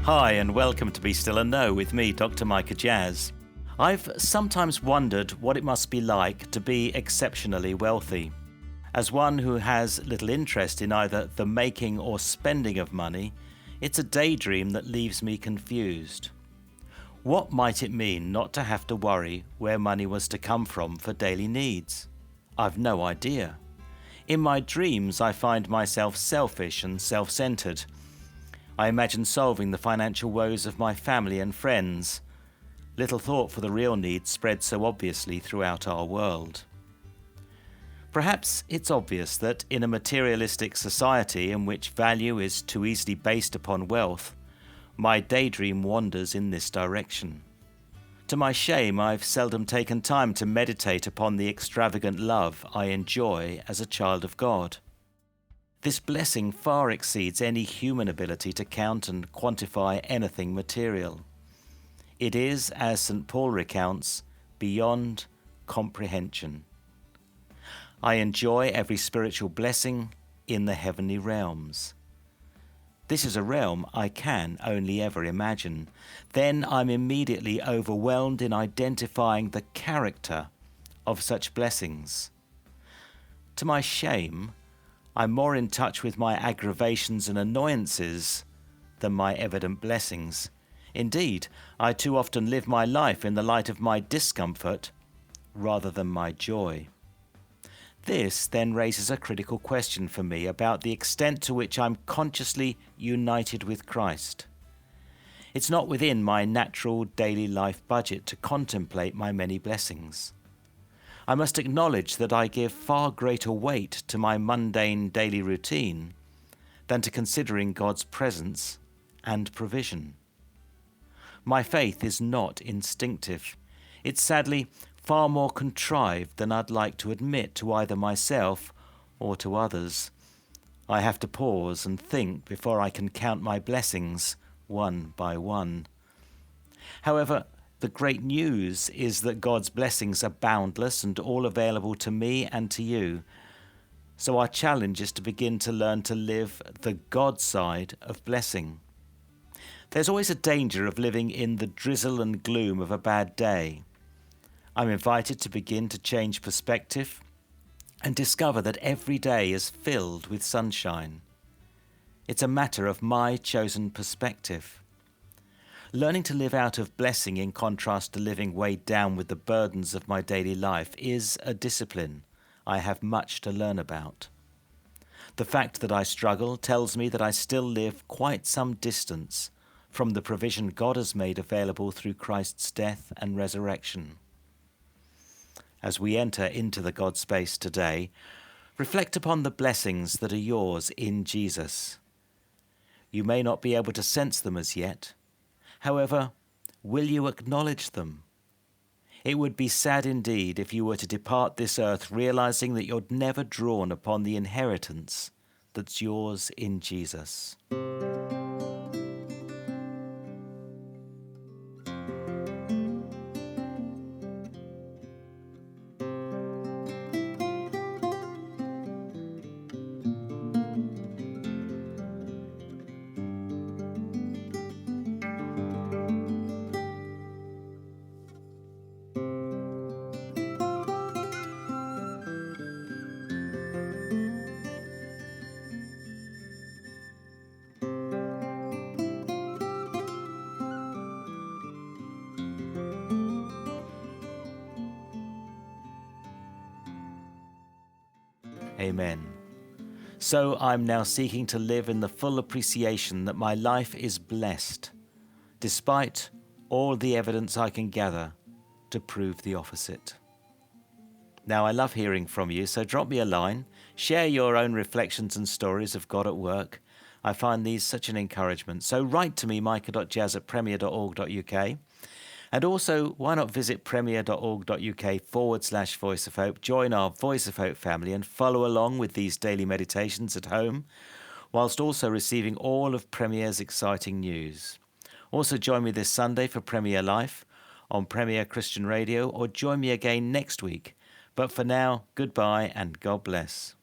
Hi and welcome to Be Still and Know with me, Dr. Micah Jazz. I've sometimes wondered what it must be like to be exceptionally wealthy. As one who has little interest in either the making or spending of money, it's a daydream that leaves me confused. What might it mean not to have to worry where money was to come from for daily needs? I've no idea. In my dreams, I find myself selfish and self-centered. I imagine solving the financial woes of my family and friends. Little thought for the real needs spread so obviously throughout our world. Perhaps it's obvious that in a materialistic society in which value is too easily based upon wealth, my daydream wanders in this direction. To my shame, I've seldom taken time to meditate upon the extravagant love I enjoy as a child of God. This blessing far exceeds any human ability to count and quantify anything material. It is, as St. Paul recounts, beyond comprehension. I enjoy every spiritual blessing in the heavenly realms. This is a realm I can only ever imagine. Then I'm immediately overwhelmed in identifying the character of such blessings. To my shame, I'm more in touch with my aggravations and annoyances than my evident blessings. Indeed, I too often live my life in the light of my discomfort rather than my joy. This then raises a critical question for me about the extent to which I'm consciously united with Christ. It's not within my natural daily life budget to contemplate my many blessings. I must acknowledge that I give far greater weight to my mundane daily routine than to considering God's presence and provision. My faith is not instinctive. It's sadly far more contrived than I'd like to admit to either myself or to others. I have to pause and think before I can count my blessings one by one. However, the great news is that God's blessings are boundless and all available to me and to you. So our challenge is to begin to learn to live the God side of blessing. There's always a danger of living in the drizzle and gloom of a bad day. I'm invited to begin to change perspective and discover that every day is filled with sunshine. It's a matter of my chosen perspective. Learning to live out of blessing in contrast to living weighed down with the burdens of my daily life is a discipline I have much to learn about. The fact that I struggle tells me that I still live quite some distance from the provision God has made available through Christ's death and resurrection. As we enter into the God space today, reflect upon the blessings that are yours in Jesus. You may not be able to sense them as yet. However, will you acknowledge them? It would be sad indeed if you were to depart this earth realizing that you're never drawn upon the inheritance that's yours in Jesus. Amen. So I'm now seeking to live in the full appreciation that my life is blessed, despite all the evidence I can gather to prove the opposite. Now, I love hearing from you, so drop me a line, share your own reflections and stories of God at work. I find these such an encouragement. So write to me, micah.jazz@premier.org.uk. And also, why not visit premier.org.uk/Voice of Hope, join our Voice of Hope family and follow along with these daily meditations at home, whilst also receiving all of Premier's exciting news. Also join me this Sunday for Premier Life on Premier Christian Radio, or join me again next week. But for now, goodbye and God bless.